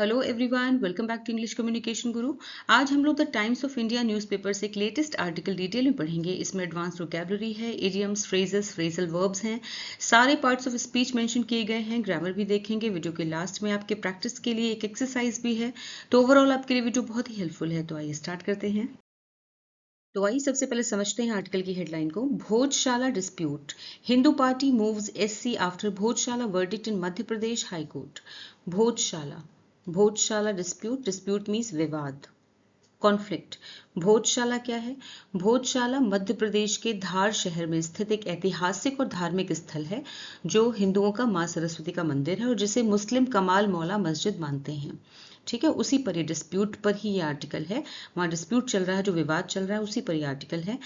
Hello everyone, welcome back to English communication guru. आज हम लोग the Times of India newspaper से एक लेटेस्ट आर्टिकल डिटेल में पढ़ेंगे। इसमें एडवांस वोकैबुलरी है, इडियम्स, फ्रेजेस, फ्रेजल वर्ब्स हैं, सारे पार्ट्स ऑफ स्पीच मेंशन किए गए हैं, ग्रामर भी देखेंगे। वीडियो के लास्ट में आपके प्रैक्टिस के लिए एक एक्सरसाइज भी है। तो ओवरऑल आपके लिए वीडियो बहुत ही हेल्पफुल है। तो आइए स्टार्ट करते हैं। तो आइए सबसे पहले समझते हैं आर्टिकल की हेडलाइन को। Bhojshala dispute, Hindu party moves SC after Bhojshala verdict इन मध्य Pradesh high court. Bhojshala, Bhojshala dispute, dispute means विवाद, कॉन्फ्लिक्ट। भोजशाला क्या है? भोजशाला मध्य प्रदेश के धार शहर में स्थित एक ऐतिहासिक और धार्मिक स्थल है जो हिंदुओं का मां सरस्वती का मंदिर है और जिसे मुस्लिम कमाल मौला मस्जिद मानते हैं। ठीक है, उसी पर ये डिस्प्यूट पर ही ये आर्टिकल है। वहां डिस्प्यूट चल रहा है, जो विवाद चल रहा है उसी पर ये आर्टिकल है।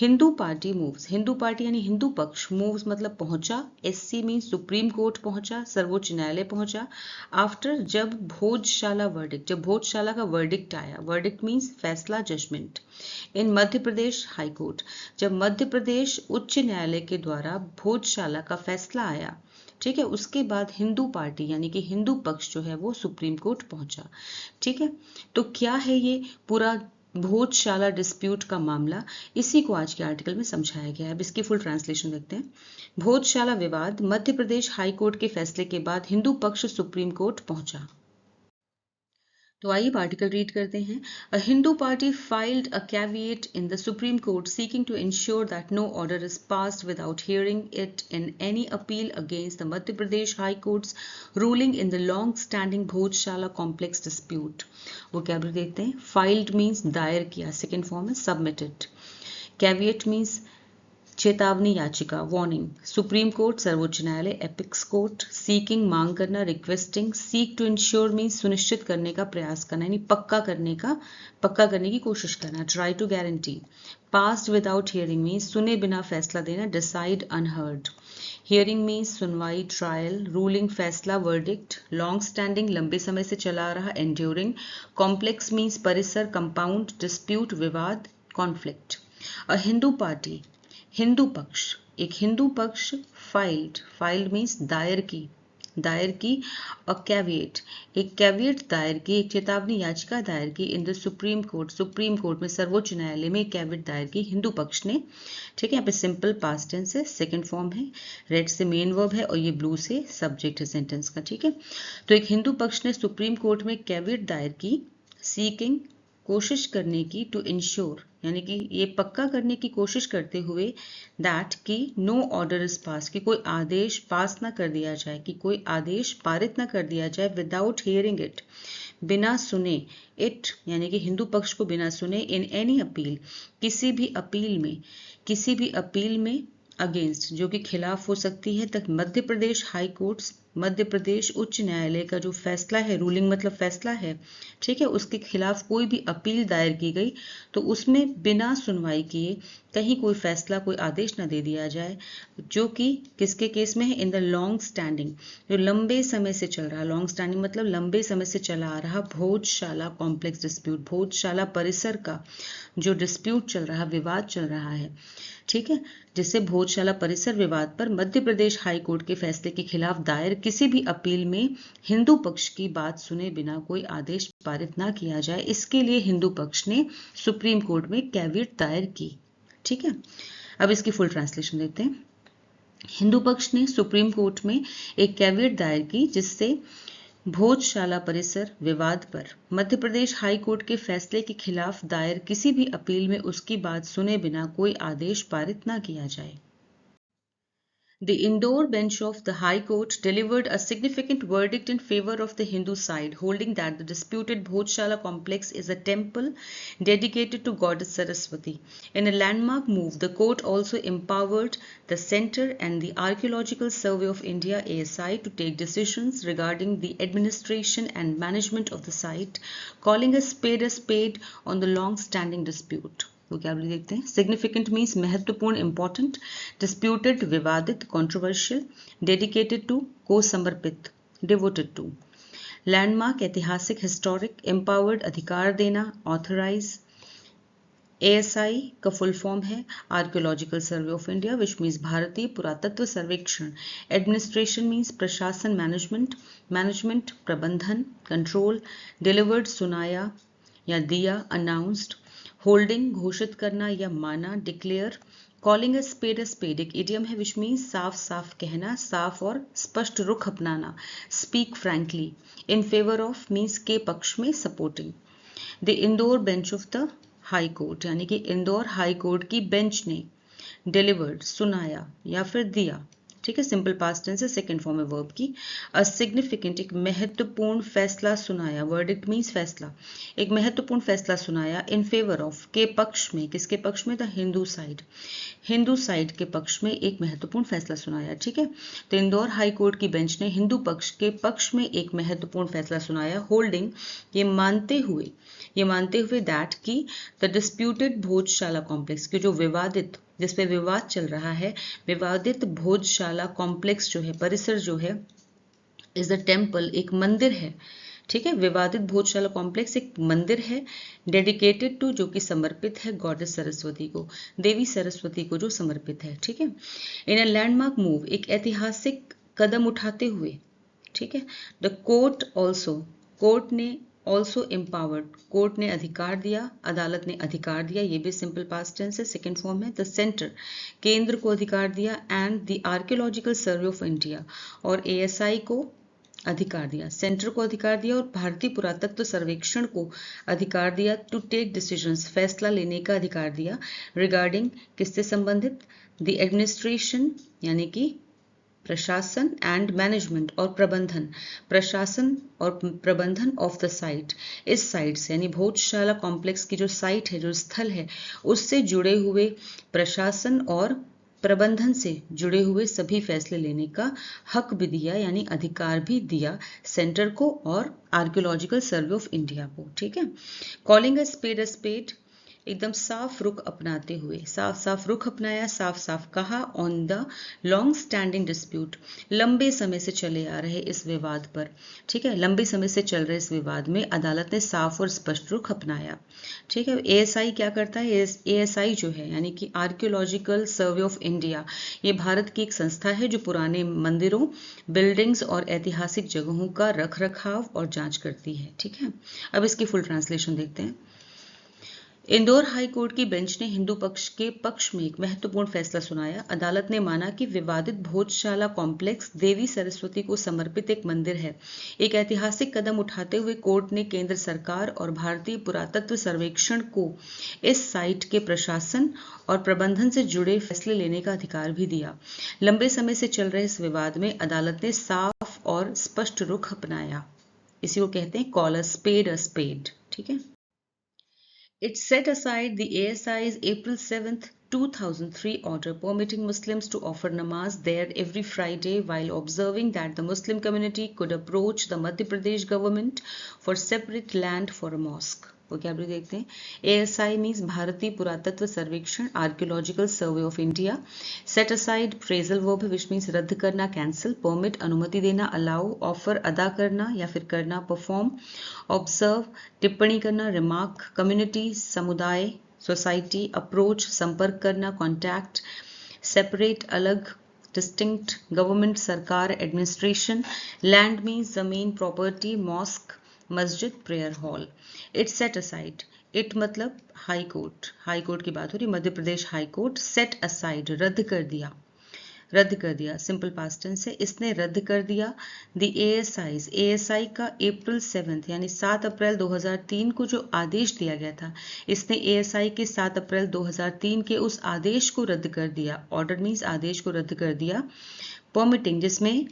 Hindu party moves, Hindu party यानी हिंदू पक्ष, मूव्स मतलब पहुंचा, एससी मीन सुप्रीम कोर्ट पहुंचा, सर्वोच्च न्यायालय पहुंचा। आफ्टर, जब भोजशाला वर्डिक्ट, जब भोजशाला का वर्डिक्ट आया, वर्डिक्ट मीन्स फैसला, जजमेंट, इन मध्य प्रदेश हाई कोर्ट, जब मध्य प्रदेश उच्च न्यायालय के द्वारा भोजशाला का फैसला आया। ठीक है, उसके बाद हिंदू पार्टी यानी कि हिंदू पक्ष जो है वो सुप्रीम कोर्ट पहुंचा। ठीक है, तो क्या है ये पूरा भोजशाला डिस्प्यूट का मामला, इसी को आज के आर्टिकल में समझाया गया है। अब इसकी फुल ट्रांसलेशन देखते हैं। भोजशाला विवाद, मध्य प्रदेश हाई कोर्ट के फैसले के बाद हिंदू पक्ष सुप्रीम कोर्ट पहुंचा। तो आइए आर्टिकल रीड करते हैं। A Hindu party filed a caveat in the supreme court seeking to ensure that no order is passed without hearing it in any appeal against the Madhya Pradesh high court's ruling in the long standing Bhojshala complex dispute. Vocabulary देखते हैं। Filed means दायर किया, second form है submitted. Caveat means चेतावनी याचिका, warning. Supreme court सर्वोच्च न्यायालय, apex court. Seeking मांग करना, requesting. Seek to ensure means सुनिश्चित करने का प्रयास करना, यानी पक्का करने की कोशिश करना, try to guarantee. Passed without hearing means सुने बिना फैसला देना, डिसाइड अनहर्ड। हियरिंग मीन्स सुनवाई, ट्रायल। रूलिंग फैसला, वर्डिक्ट। लॉन्ग स्टैंडिंग लंबे समय से चला आ रहा, एंड्योरिंग। कॉम्प्लेक्स मीन्स परिसर, कंपाउंड। डिस्प्यूट विवाद, conflict. A Hindu party, Hindu पक्ष, एक हिंदू पक्ष। फाइल्ड मीन्स दायर की, अ कैविएट, एक कैविएट दायर की, एक चेतावनी याचिका दायर की। इन द सुप्रीम कोर्ट में, सर्वोच्च न्यायालय में कैविएट दायर की हिंदू पक्ष ने। ठीक है, यहाँ पे सिंपल पास्ट टेंस है, सेकंड फॉर्म है, रेड से मेन वर्ब है और ये ब्लू से सब्जेक्ट है सेंटेंस का। ठीक है, तो एक हिंदू पक्ष ने सुप्रीम कोर्ट में कैविएट दायर की, सीकिंग कोशिश करने की, टू इंश्योर यानी कि ये पक्का करने की कोशिश करते हुए, दैट की नो ऑर्डर इज पास, कि कोई आदेश पास ना कर दिया जाए, कि कोई आदेश पारित ना कर दिया जाए, विदाउट हियरिंग इट, बिना सुने, इट यानी कि हिंदू पक्ष को बिना सुने, इन एनी अपील, किसी भी अपील में, अगेंस्ट जो कि खिलाफ हो सकती है, तक मध्य प्रदेश हाई कोर्ट्स, मध्य प्रदेश उच्च न्यायालय का जो फैसला है, रूलिंग मतलब फैसला है, ठीक है, उसके खिलाफ कोई भी अपील दायर की गई तो उसमें बिना सुनवाई किए कहीं कोई फैसला, कोई आदेश न दे दिया जाए, जो कि किसके केस में है, इन द लॉन्ग स्टैंडिंग, जो लंबे समय से चल रहा, लॉन्ग स्टैंडिंग मतलब लंबे समय से चला आ रहा भोजशाला कॉम्प्लेक्स डिस्प्यूट, भोजशाला परिसर का जो डिस्प्यूट चल रहा, विवाद चल रहा है। ठीक है, जिससे भोजशाला परिसर विवाद पर मध्य प्रदेश हाई कोर्ट के फैसले के खिलाफ दायर किसी भी अपील में हिंदू पक्ष की बात सुने बिना कोई आदेश पारित ना किया जाए, इसके लिए हिंदू पक्ष ने सुप्रीम कोर्ट में कैविएट दायर की। ठीक है, अब इसकी फुल ट्रांसलेशन देते हैं। हिंदू पक्ष ने सुप्रीम कोर्ट में एक कैविएट दायर की जिससे भोजशाला परिसर विवाद पर मध्य प्रदेश हाई कोर्ट के फैसले के खिलाफ दायर किसी भी अपील में उसकी बात सुने बिना कोई आदेश पारित न किया जाए। The Indore bench of the High Court delivered a significant verdict in favor of the Hindu side, holding that the disputed Bhojshala complex is a temple dedicated to goddess Saraswati. In a landmark move, the court also empowered the Centre and the Archaeological Survey of India (ASI) to take decisions regarding the administration and management of the site, calling a spade on the long-standing dispute. Vocabulary देखते हैं। Significant means महत्वपूर्ण, important. Disputed विवादित, controversial. Dedicated to को समर्पित, devoted to. Landmark ऐतिहासिक, historic. Empowered अधिकार देना, authorise. ASI का फुल फॉर्म है archaeological survey of India, which means भारतीय पुरातत्व सर्वेक्षण। एडमिनिस्ट्रेशन मीन्स प्रशासन, मैनेजमेंट प्रबंधन, कंट्रोल। डिलीवर्ड सुनाया या दिया, अनाउंस्ड। होल्डिंग घोषित करना या माना, डिक्लेयर। कॉलिंग अ स्पेड एक इडियम है विच मीन्स साफ साफ कहना, साफ और स्पष्ट रुख अपनाना। Speak frankly. In favour of means के पक्ष में, supporting. The Indore bench of the high court यानी कि इंदौर हाई कोर्ट की बेंच ने डिलीवर्ड सुनाया या फिर दिया, ठीक है, सिंपल पास्ट टेंस है, सेकंड फॉर्म है वर्ब की। अ सिग्निफिकेंट एक महत्वपूर्ण फैसला सुनाया, वर्डिक्ट मीन्स फैसला, एक महत्वपूर्ण फैसला सुनाया इन फेवर ऑफ के पक्ष में, किसके पक्ष में, द हिंदू साइड के पक्ष में एक महत्वपूर्ण फैसला सुनाया, ठीक है। तो इंदौर हाई कोर्ट की बेंच ने हिंदू पक्ष के पक्ष में एक महत्वपूर्ण फैसला सुनाया। होल्डिंग ये मानते हुए दैट की द डिस्प्यूटेड भोजशाला कॉम्प्लेक्स के जो विवादित, जिस पे विवाद चल रहा है, विवादित भोजशाला कॉम्प्लेक्स जो है, परिसर जो है, इज अ टेम्पल एक मंदिर है, ठीक है। विवादित भोजशाला कॉम्प्लेक्स एक मंदिर है, डेडिकेटेड टू जो कि समर्पित है गॉडेस सरस्वती को, देवी सरस्वती को जो समर्पित है, ठीक है। इन अ लैंडमार्क मूव एक ऐतिहासिक कदम उठाते हुए, ठीक है। द कोर्ट ने ऑल्सो एम्पावर्ड, कोर्ट ने अधिकार दिया, अदालत ने अधिकार दिया, ये भी सिंपल पास्ट टेंस है, सेकंड फॉर्म है। द सेंटर केंद्र को अधिकार दिया, and the archaeological survey of India और ASI को अधिकार दिया, सेंटर को अधिकार दिया और भारतीय पुरातत्व सर्वेक्षण को अधिकार दिया टू टेक डिसीजंस फैसला लेने का अधिकार दिया रिगार्डिंग किससे संबंधित, द एडमिनिस्ट्रेशन यानी कि प्रशासन एंड मैनेजमेंट और प्रबंधन, प्रशासन और प्रबंधन ऑफ द साइट, इस साइट से यानी भोजशाला कॉम्प्लेक्स की जो साइट है, जो स्थल है, उससे जुड़े हुए प्रशासन और प्रबंधन से जुड़े हुए सभी फैसले लेने का हक भी दिया यानी अधिकार भी दिया सेंटर को और आर्कियोलॉजिकल सर्वे ऑफ इंडिया को, ठीक है। कॉलिंग अ स्पेड एकदम साफ रुख अपनाते हुए, साफ रुख अपनाया, साफ कहा। On the long standing dispute लंबे समय से चले आ रहे इस विवाद पर, ठीक है, लंबे समय से चल रहे इस विवाद में अदालत ने साफ और स्पष्ट रुख अपनाया, ठीक है। ASI क्या करता है, ASI जो है यानी कि आर्कियोलॉजिकल सर्वे ऑफ इंडिया, ये भारत की एक संस्था है जो पुराने मंदिरों, बिल्डिंग्स और ऐतिहासिक जगहों का रख रखाव और जांच करती है, ठीक है। अब इसकी फुल ट्रांसलेशन देखते हैं। इंदौर हाई कोर्ट की बेंच ने हिंदू पक्ष के पक्ष में एक महत्वपूर्ण फैसला सुनाया। अदालत ने माना कि विवादित भोजशाला कॉम्प्लेक्स देवी सरस्वती को समर्पित एक मंदिर है। एक ऐतिहासिक कदम उठाते हुए कोर्ट ने केंद्र सरकार और भारतीय पुरातत्व सर्वेक्षण को इस साइट के प्रशासन और प्रबंधन से जुड़े फैसले लेने का अधिकार भी दिया। लंबे समय से चल रहे इस विवाद में अदालत ने साफ और स्पष्ट रुख अपनाया। इसी को कहते हैं कॉल अ स्पेड, ठीक है। It set aside the ASI's April 7th, 2003 order permitting Muslims to offer namaz there every Friday while observing that the Muslim community could approach the Madhya Pradesh government for separate land for a mosque. Vocabulary देखते हैं। ASI means भारतीय पुरातत्व सर्वेक्षण, archaeological survey of India. Set aside phrasal verb है which means रद्द करना, cancel. Permit अनुमति देना, अलाउ। ऑफर अदा करना या फिर करना, परफॉर्म। ऑब्जर्व टिप्पणी करना, रिमार्क। कम्युनिटी समुदाय, सोसाइटी। अप्रोच संपर्क करना, कॉन्टैक्ट। सेपरेट अलग, डिस्टिंक्ट। गवर्नमेंट सरकार, एडमिनिस्ट्रेशन। लैंड मीन्स जमीन, प्रॉपर्टी। मॉस्क मस्जिद, prayer hall. It set aside, it मतलब हाई कोर्ट की बात हो रही, मध्य Pradesh high court. Set aside रद्द कर दिया, सिंपल पास्ट टेंस है, इसने रद्द कर दिया। द ASI का अप्रैल 7 यानी 7 अप्रैल 2003 को जो आदेश दिया गया था, इसने ASI के 7 अप्रैल 2003 के उस आदेश को रद्द कर दिया। ऑर्डर मीन्स आदेश को रद्द कर दिया। परमिटिंग जिसमें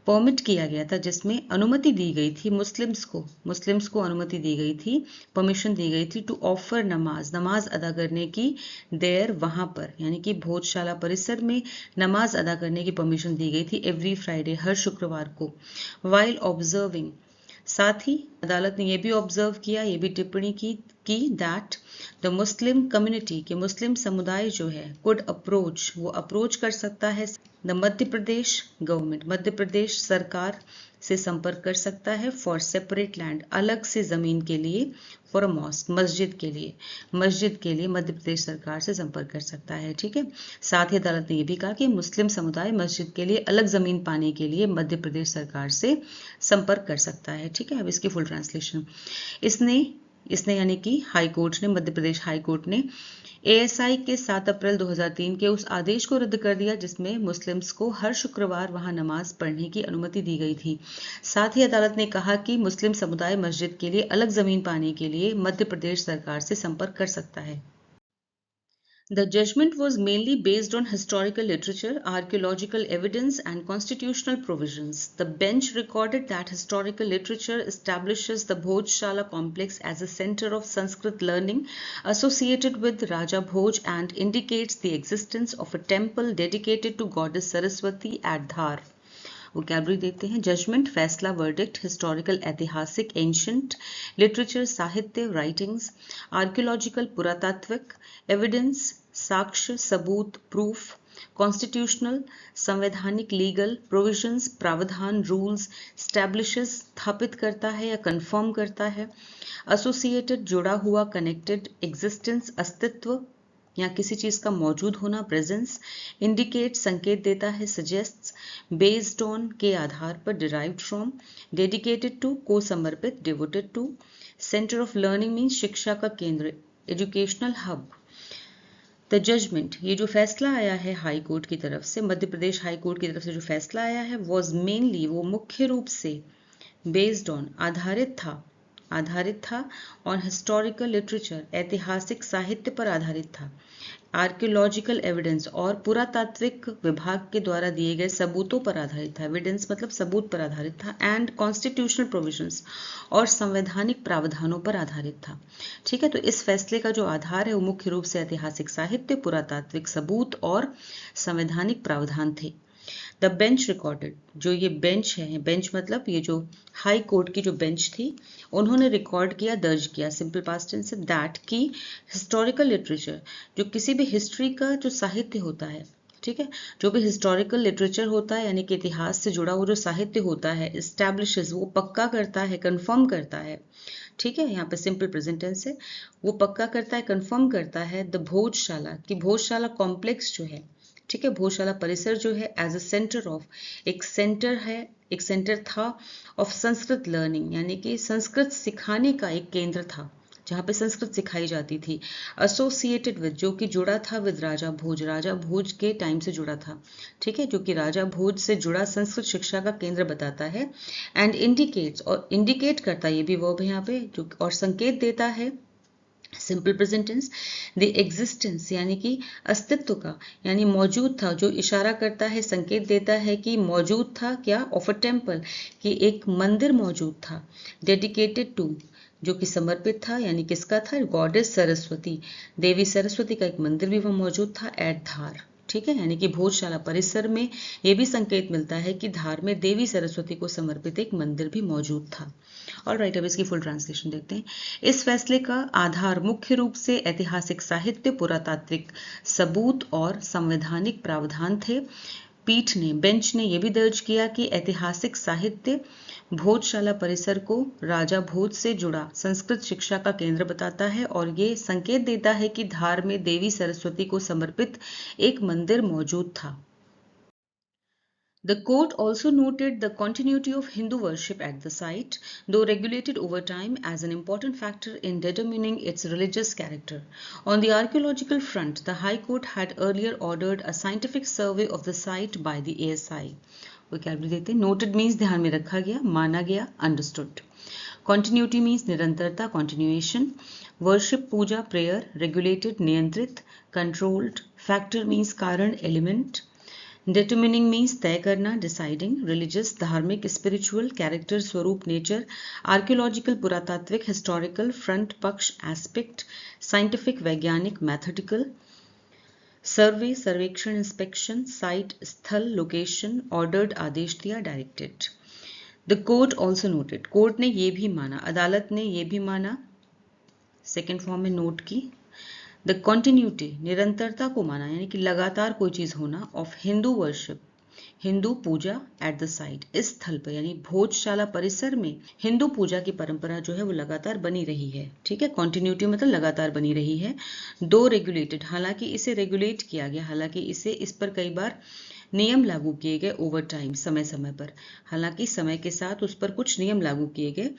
परमिट किया गया था, जिसमें अनुमति दी गई थी मुस्लिम्स को अनुमति दी गई थी, परमिशन दी गई थी टू ऑफर नमाज अदा करने की, देयर वहां पर यानी कि भोजशाला परिसर में नमाज अदा करने की परमिशन दी गई थी एवरी फ्राइडे हर शुक्रवार को। वाइल ऑब्जर्विंग साथ ही अदालत ने यह भी ऑब्जर्व किया, ये भी टिप्पणी की दैट द मुस्लिम कम्युनिटी के मुस्लिम समुदाय जो है कुड अप्रोच वो अप्रोच कर सकता है the Madhya Pradesh government, Madhya Pradesh सरकार से संपर्क कर सकता है फॉर सेपरेट लैंड, अलग से जमीन के लिए, फॉर अ मॉस्क, मस्जिद के लिए, मस्जिद के लिए मध्य प्रदेश सरकार से संपर्क कर सकता है। ठीक है, साथ ही अदालत ने यह भी कहा कि मुस्लिम समुदाय मस्जिद के लिए अलग जमीन पाने के लिए मध्य प्रदेश सरकार से संपर्क कर सकता है। ठीक है, अब इसकी फुल ट्रांसलेशन, इसने यानी कि हाई कोर्ट ने, मध्य प्रदेश हाई कोर्ट ने एएसआई के 7 अप्रैल 2003 के उस आदेश को रद्द कर दिया जिसमें मुस्लिम्स को हर शुक्रवार वहां नमाज पढ़ने की अनुमति दी गई थी। साथ ही अदालत ने कहा कि मुस्लिम समुदाय मस्जिद के लिए अलग जमीन पाने के लिए मध्य प्रदेश सरकार से संपर्क कर सकता है। The judgment was mainly based on historical literature, archaeological evidence, and constitutional provisions. The bench recorded that historical literature establishes the Bhojshala complex as a center of Sanskrit learning associated with Raja Bhoj and indicates the existence of a temple dedicated to goddess Saraswati at Dhar. Vocabulary देते हैं, judgement फैसला, verdict, historical ऐतिहासिक, ancient, literature साहित्य writings, archaeological पुरातात्विक, evidence साक्ष्य सबूत proof, constitutional संवैधानिक, legal provisions प्रावधान, रूल्स, स्टैब्लिशेस स्थापित करता है या कंफर्म करता है, एसोसिएटेड जुड़ा हुआ, कनेक्टेड, एग्जिस्टेंस अस्तित्व या किसी चीज का मौजूद होना, प्रेजेंस, इंडिकेट संकेत देता है, सजेस्ट्स, बेस्ड ऑन के आधार पर, डिराइव्ड फ्रॉम, डेडिकेटेड टू को समर्पित, devoted to, centre of learning means शिक्षा का केंद्र, एजुकेशनल हब। द जजमेंट, ये जो फैसला आया है हाई कोर्ट की तरफ से, मध्य प्रदेश हाई कोर्ट की तरफ से जो फैसला आया है, वॉज मेनली, वो मुख्य रूप से, बेस्ड ऑन आधारित था ऑन हिस्टोरिकल लिटरेचर, ऐतिहासिक साहित्य पर आधारित था, आर्कियोलॉजिकल एविडेंस और पुरातात्विक विभाग के द्वारा दिए गए सबूतों पर आधारित था, एविडेंस मतलब सबूत पर आधारित था, एंड कॉन्स्टिट्यूशनल प्रोविजंस और संवैधानिक प्रावधानों पर आधारित था। ठीक है, तो इस फैसले का जो आधार है वो मुख्य रूप से ऐतिहासिक साहित्य, पुरातात्विक सबूत और संवैधानिक प्रावधान थे। द बेंच रिकॉर्डेड, जो ये बेंच है, बेंच मतलब ये जो हाई कोर्ट की जो बेंच थी, उन्होंने रिकॉर्ड किया, दर्ज किया, सिंपल पास्ट टेंस से, दैट की हिस्टोरिकल लिटरेचर, जो किसी भी हिस्ट्री का जो साहित्य होता है, ठीक है, जो भी हिस्टोरिकल लिटरेचर होता है यानी कि इतिहास से जुड़ा हुआ जो साहित्य होता है, एस्टैब्लिशेस, वो पक्का करता है, कंफर्म करता है, ठीक है, यहाँ पे सिंपल प्रेजेंट टेंस है, वो पक्का करता है, कंफर्म करता है, द भोजशाला की भोजशाला कॉम्प्लेक्स जो है, ठीक है, भोजशाला परिसर जो है, एज अ सेंटर ऑफ, एक सेंटर था ऑफ संस्कृत लर्निंग, यानी कि संस्कृत सिखाने का एक केंद्र था जहाँ पे संस्कृत सिखाई जाती थी, एसोसिएटेड विद, जो कि जुड़ा था विद राजा भोज के टाइम से जुड़ा था, ठीक है, जो कि राजा भोज से जुड़ा संस्कृत शिक्षा का केंद्र बताता है, एंड इंडिकेट्स, और इंडिकेट करता है, ये भी वर्ब है यहाँ पे, जो और संकेत देता है, simple present tense, the existence यानी कि अस्तित्व का, यानी मौजूद था, जो इशारा करता है, संकेत देता है कि मौजूद था क्या, ऑफ अ टेम्पल, कि एक मंदिर मौजूद था, डेडिकेटेड टू, जो कि समर्पित था, यानी किसका था, गॉडेस सरस्वती, देवी सरस्वती का एक मंदिर भी वहां मौजूद था, एट धार, ठीक है, यानी कि भोजशाला परिसर में यह भी संकेत मिलता है कि धार में देवी सरस्वती को समर्पित एक मंदिर भी मौजूद था। और राइट, अब इसकी फुल ट्रांसलेशन देखते हैं। इस फैसले का आधार मुख्य रूप से ऐतिहासिक साहित्य, पुरातात्विक सबूत और संवैधानिक प्रावधान थे। पीठ ने, बेंच ने यह भी दर्ज किया कि ऐतिहासिक साहित्य भोजशाला परिसर को राजा भोज से जुड़ा संस्कृत शिक्षा का केंद्र बताता है और ये संकेत देता है कि धार में देवी सरस्वती को समर्पित एक मंदिर मौजूद था। The court also noted the continuity of Hindu worship at the site, though regulated over time, as an important factor in determining its religious character. On the archaeological front, the High Court had earlier ordered a scientific survey of the site by the ASI. Vocabulary देते हैं, noted means ध्यान में रखा गया, माना गया, understood. Continuity means निरंतरता, continuation. Worship पूजा, prayer, regulated, नियंत्रित, controlled. Factor means कारण, element. Determining means तय करना, deciding, religious, धार्मिक, spiritual, character, स्वरूप, nature, archaeological, पुरातात्विक, historical, front, पक्ष, aspect, scientific, वैज्ञानिक, mathematical, survey, सर्वेक्षण, inspection, site, स्थल, location, ordered, आदेश दिया, directed. The court also noted, court ने ये भी माना, अदालत ने ये भी माना, सेकेंड फॉर्म में नोट की, द कॉन्टिन्यूटी, निरंतरता को माना, यानी कि लगातार कोई चीज होना, ऑफ हिंदू वर्शिप, हिंदू पूजा एट द साइट, इस स्थल पर यानी भोजशाला परिसर में हिंदू पूजा की परंपरा जो है वो लगातार बनी रही है। ठीक है, कॉन्टिन्यूटी मतलब लगातार बनी रही है। दो रेगुलेटेड, हालांकि इसे रेगुलेट किया गया, हालांकि इस पर कई बार नियम लागू किए गए ओवर टाइम, समय समय पर, हालांकि समय के साथ उस पर कुछ नियम लागू किए गए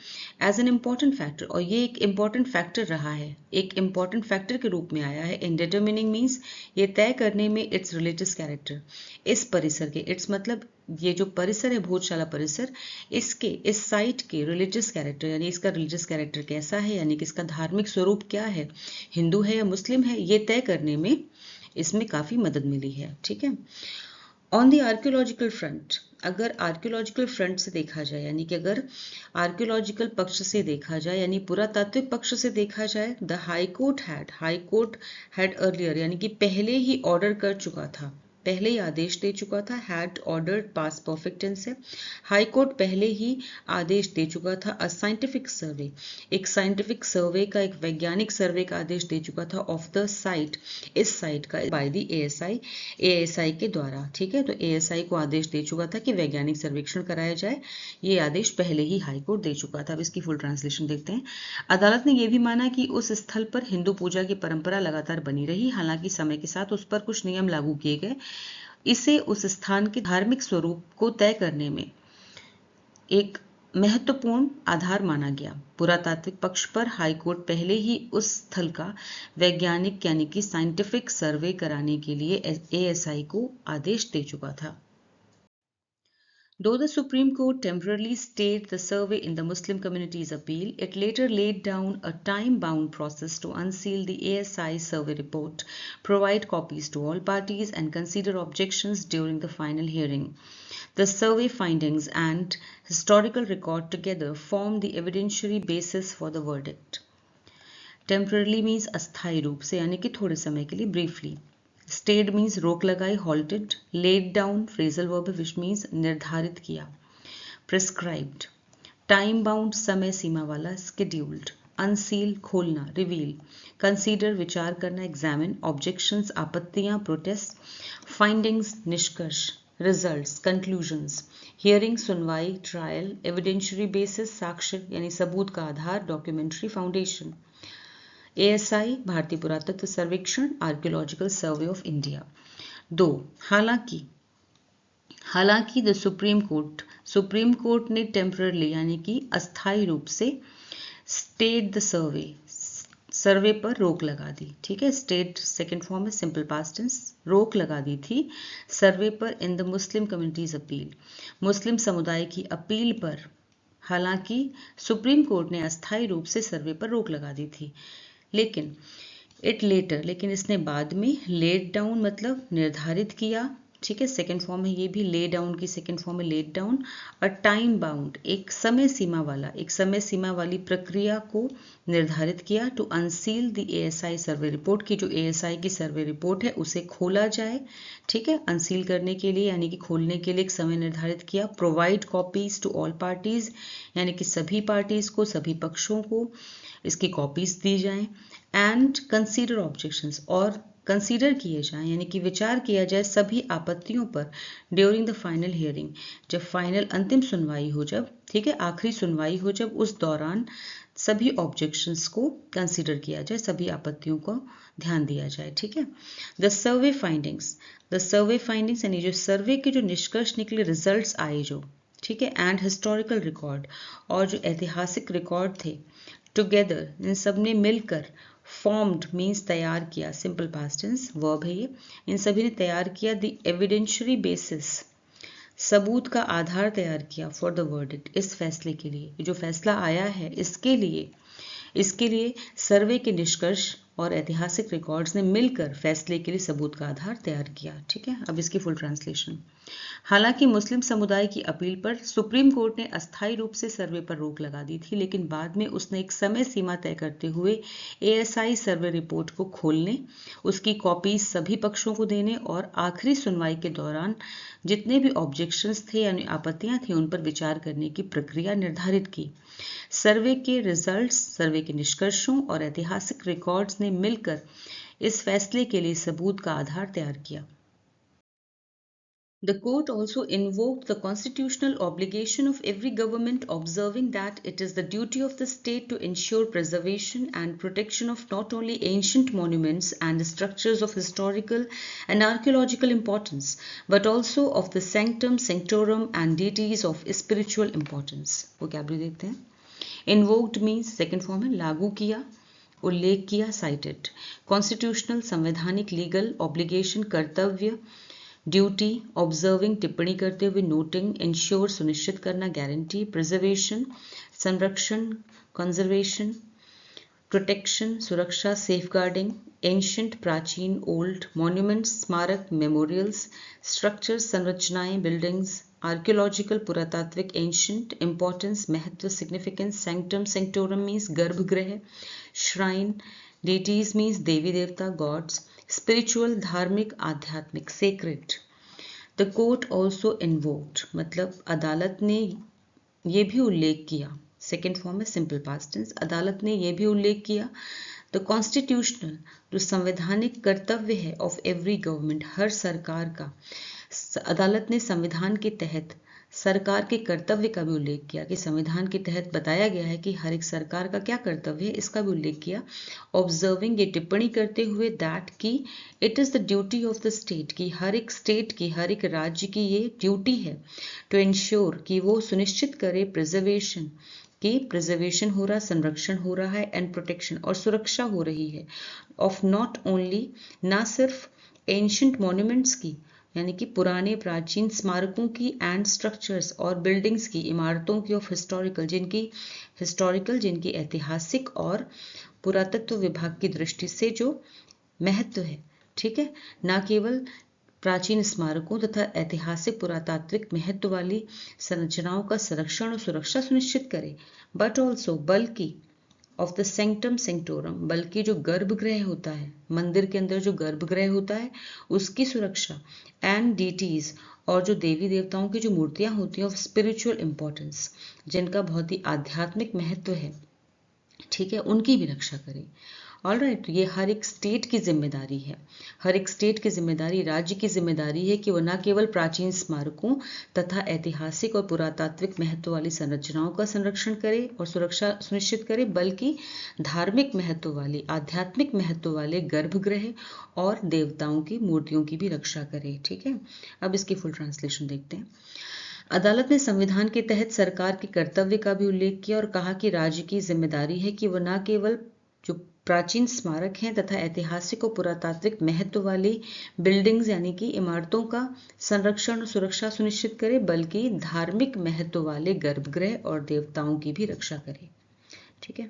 एज एन इम्पॉर्टेंट फैक्टर, और ये एक इम्पॉर्टेंट फैक्टर रहा है, एक इम्पॉर्टेंट फैक्टर के रूप में आया है इन डिटर्मिनिंग मीन्स, ये तय करने में इट्स रिलीजियस कैरेक्टर, इस परिसर के, इट्स मतलब ये जो परिसर है भोजशाला परिसर, इसके, इस साइट के रिलीजियस कैरेक्टर, यानी इसका रिलीजियस कैरेक्टर कैसा है, यानी कि इसका धार्मिक स्वरूप क्या है, हिंदू है या मुस्लिम है, ये तय करने में इसमें काफी मदद मिली है। ठीक है, ऑन द आर्कियोलॉजिकल फ्रंट, अगर आर्कियोलॉजिकल फ्रंट से देखा जाए, यानी कि अगर आर्कियोलॉजिकल पक्ष से देखा जाए, यानी पुरातात्विक पक्ष से देखा जाए, the high court had earlier, यानी कि पहले ही ऑर्डर कर चुका था, पहले ही आदेश दे चुका था, had ordered past perfect tense है, हाई कोर्ट पहले ही आदेश दे चुका था, अ साइंटिफिक सर्वे, एक साइंटिफिक सर्वे का, एक वैज्ञानिक सर्वे का आदेश दे चुका था, ऑफ द साइट, इस साइट का, बाय द एएसआई के द्वारा। ठीक है, तो एएसआई को आदेश दे चुका था कि वैज्ञानिक सर्वेक्षण कराया जाए, ये आदेश पहले ही हाई कोर्ट दे चुका था। अब इसकी फुल ट्रांसलेशन देखते हैं। अदालत ने यह भी माना कि उस स्थल पर हिंदू पूजा की परंपरा लगातार बनी रही, हालांकि समय के साथ उस पर कुछ नियम लागू किए गए, इसे उस स्थान के धार्मिक स्वरूप को तय करने में एक महत्वपूर्ण आधार माना गया। पुरातात्विक पक्ष पर हाईकोर्ट पहले ही उस स्थल का वैज्ञानिक यानी कि साइंटिफिक सर्वे कराने के लिए एएसआई को आदेश दे चुका था। Though the Supreme Court temporarily stayed the survey in the Muslim community's appeal, it later laid down a time-bound process to unseal the ASI survey report, provide copies to all parties, and consider objections during the final hearing. The survey findings and historical record together form the evidentiary basis for the verdict. Temporarily means अस्थायी रूप से, यानी कि थोड़े समय के लिए, briefly. Stayed means रोक लगाई, halted. Laid down phrasal verb which means निर्धारित किया. Prescribed. Time bound समय सीमा वाला, scheduled. Unseal खोलना, reveal. Consider विचार करना, examine. Objections आपत्तियां, protest. Findings निष्कर्ष, results conclusions. Hearing सुनवाई, trial. Evidentiary basis साक्ष्य यानी सबूत का आधार, documentary foundation. एएसआई भारतीय पुरातत्व सर्वेक्षण, आर्कियोलॉजिकल सर्वे ऑफ इंडिया। दो, हालांकि द सुप्रीम कोर्ट ने टेम्पररी यानी कि अस्थायी रूप से स्टेड द सर्वे पर रोक लगा दी। ठीक है, स्टेट सेकेंड फॉर्म है सिंपल पास्ट टेंस, रोक लगा दी थी सर्वे पर in the Muslim community's appeal, Muslim समुदाय की अपील पर। हालांकि सुप्रीम कोर्ट ने अस्थायी रूप से सर्वे पर रोक लगा दी थी, लेकिन इसने बाद में लेट डाउन मतलब निर्धारित किया। ठीक है, सेकेंड फॉर्म है ये भी, ले डाउन की सेकेंड फॉर्म है let down. A time bound एक समय सीमा वाली प्रक्रिया को निर्धारित किया। To unseal the ASI survey report की जो एएसआई की सर्वे रिपोर्ट है उसे खोला जाए। ठीक है, अनसील करने के लिए यानी कि खोलने के लिए एक समय निर्धारित किया। Provide copies to all parties यानी कि सभी पार्टीज को, सभी पक्षों को इसकी कॉपीज दी जाएं। एंड कंसीडर ऑब्जेक्शंस और कंसीडर किए जाएं यानी कि विचार किया जाए सभी आपत्तियों पर ड्यूरिंग द फाइनल हियरिंग, जब फाइनल अंतिम सुनवाई हो, जब ठीक है आखिरी सुनवाई हो, जब उस दौरान सभी ऑब्जेक्शंस को कंसीडर किया जाए, सभी आपत्तियों को ध्यान दिया जाए। ठीक है, द सर्वे फाइंडिंग्स यानी जो सर्वे के जो निष्कर्ष निकले, रिजल्ट्स आए जो, ठीक है, एंड हिस्टोरिकल रिकॉर्ड और जो ऐतिहासिक रिकॉर्ड थे, टुगेदर इन सब ने मिलकर, फॉर्म्ड मीन्स तैयार किया, सिंपल पास्ट टेंस वर्ब है ये, इन सभी ने तैयार किया द एविडेंशियरी बेसिस सबूत का आधार तैयार किया फॉर द वर्डिक्ट इस फैसले के लिए, जो फैसला आया है इसके लिए सर्वे के निष्कर्ष और ऐतिहासिक रिकॉर्ड्स ने मिलकर फैसले के लिए सबूत का आधार तैयार किया। ठीक है, अब इसकी फुल ट्रांसलेशन। हालांकि मुस्लिम समुदाय की अपील पर सुप्रीम कोर्ट ने अस्थायी रूप से सर्वे पर रोक लगा दी थी, लेकिन बाद में उसने एक समय सीमा तय करते हुए एएसआई सर्वे रिपोर्ट को खोलने, उसकी कॉपीज सभी पक्षों को देने और आखिरी सुनवाई के दौरान जितने भी ऑब्जेक्शंस थे यानी आपत्तियां थी उन पर विचार करने की प्रक्रिया निर्धारित की। सर्वे के रिजल्ट्स, सर्वे के निष्कर्षों और ऐतिहासिक रिकॉर्ड्स ने मिलकर इस फैसले के लिए सबूत का आधार तैयार किया। The court also invoked the constitutional obligation of every government, observing that it is the duty of the state to ensure preservation and protection of not only ancient monuments and structures of historical and archaeological importance, but also of the sanctum sanctorum and deities of spiritual importance. Vocabulary देखते हैं. Invoked means second form है लागू किया, उल्लेख किया, cited. Constitutional संवैधानिक, legal, obligation कर्तव्य, duty, observing टिप्पणी करते हुए, नोटिंग, इंश्योर सुनिश्चित करना, गारंटी, प्रिजर्वेशन संरक्षण, कंजर्वेशन, प्रोटेक्शन सुरक्षा, सेफगार्डिंग, एंशंट प्राचीन, ओल्ड, मॉन्यूमेंट्स स्मारक, मेमोरियल्स, स्ट्रक्चर्स संरचनाएं, बिल्डिंग्स, आर्कियोलॉजिकल पुरातात्विक, एंशंट, इंपॉर्टेंस महत्व, सिग्निफिकेंस, सैंक्टम सैंक्टोरम मीन्स गर्भगृह, श्राइन, डेटीज मीन्स देवी देवता, गॉड्स, स्पिरिचुअल धार्मिक, आध्यात्मिक, sacred. The court also invoked मतलब अदालत ने ये भी उल्लेख किया, सेकेंड फॉर्म है सिंपल पास्ट टेंस, अदालत ने ये भी उल्लेख किया, द कॉन्स्टिट्यूशनल जो संवैधानिक कर्तव्य है ऑफ एवरी गवर्नमेंट हर सरकार का, अदालत ने संविधान के तहत सरकार के कर्तव्य का भी उल्लेख किया कि संविधान के तहत बताया गया है कि हर एक सरकार का क्या कर्तव्य है, इसका भी उल्लेख किया. ऑब्जर्विंग ये टिप्पणी करते हुए दैट की it is the duty of the state की हर एक स्टेट की हर एक राज्य की ये ड्यूटी है टू इंश्योर कि वो सुनिश्चित करे प्रिजर्वेशन कि प्रिजर्वेशन हो रहा, संरक्षण हो रहा है, एंड प्रोटेक्शन और सुरक्षा हो रही है ऑफ नॉट ओनली ना सिर्फ एंशंट मॉन्यूमेंट्स की यानी कि पुराने प्राचीन स्मारकों की, एंड स्ट्रक्चर्स और बिल्डिंग्स की, इमारतों की, ऑफ हिस्टोरिकल जिनकी ऐतिहासिक और पुरातत्व विभाग की दृष्टि से जो महत्व है, ठीक है, ना केवल प्राचीन स्मारकों तथा ऐतिहासिक पुरातात्विक महत्व वाली संरचनाओं का संरक्षण और सुरक्षा सुनिश्चित करे, बट ऑल्सो बल्कि ऑफ द सेंक्टम सेंक्टोरम बल्कि जो गर्भगृह होता है, मंदिर के अंदर जो गर्भगृह होता है उसकी सुरक्षा, एंड डीटीज और जो देवी देवताओं की जो मूर्तियां होती हैं ऑफ स्पिरिचुअल इंपॉर्टेंस जिनका बहुत ही आध्यात्मिक महत्व है, ठीक है, उनकी भी रक्षा करें. ऑलराइट, तो ये हर एक स्टेट की जिम्मेदारी है, हर एक स्टेट की जिम्मेदारी, राज्य की जिम्मेदारी है कि वो न केवल प्राचीन स्मारकों तथा ऐतिहासिक और पुरातात्विक महत्व वाली संरचनाओं का संरक्षण करे और सुरक्षा सुनिश्चित करे, बल्कि धार्मिक महत्व वाली, आध्यात्मिक महत्व वाले गर्भगृह और देवताओं की मूर्तियों की भी रक्षा करे. ठीक है, अब इसकी फुल ट्रांसलेशन देखते हैं. अदालत ने संविधान के तहत सरकार के कर्तव्य का भी उल्लेख किया और कहा कि राज्य की जिम्मेदारी है कि वह न केवल जो प्राचीन स्मारक हैं तथा ऐतिहासिक और पुरातात्विक महत्व वाली बिल्डिंग्स यानी कि इमारतों का संरक्षण और सुरक्षा सुनिश्चित करे, बल्कि धार्मिक महत्व वाले गर्भगृह और देवताओं की भी रक्षा करे. ठीक है,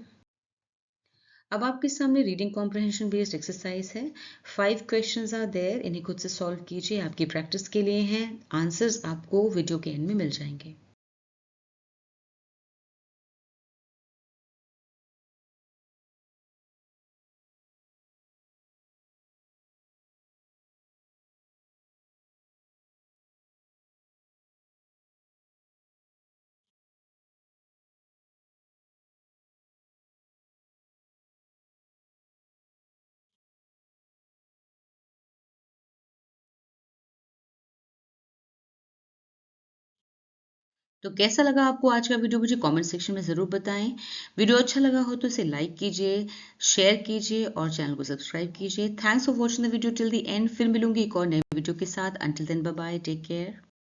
अब आपके सामने रीडिंग कॉम्प्रहेंशन बेस्ड एक्सरसाइज है. 5 क्वेश्चंस आर देयर, इन्हें खुद से सॉल्व कीजिए, आपकी प्रैक्टिस के लिए हैं. आंसर्स आपको वीडियो के एंड में मिल जाएंगे. तो कैसा लगा आपको आज का वीडियो, मुझे कमेंट सेक्शन में ज़रूर बताएं. वीडियो अच्छा लगा हो तो इसे लाइक कीजिए, शेयर कीजिए और चैनल को सब्सक्राइब कीजिए. Thanks for watching the video till the end. फिर मिलूंगी एक और नए वीडियो के साथ. Until then bye bye, take care.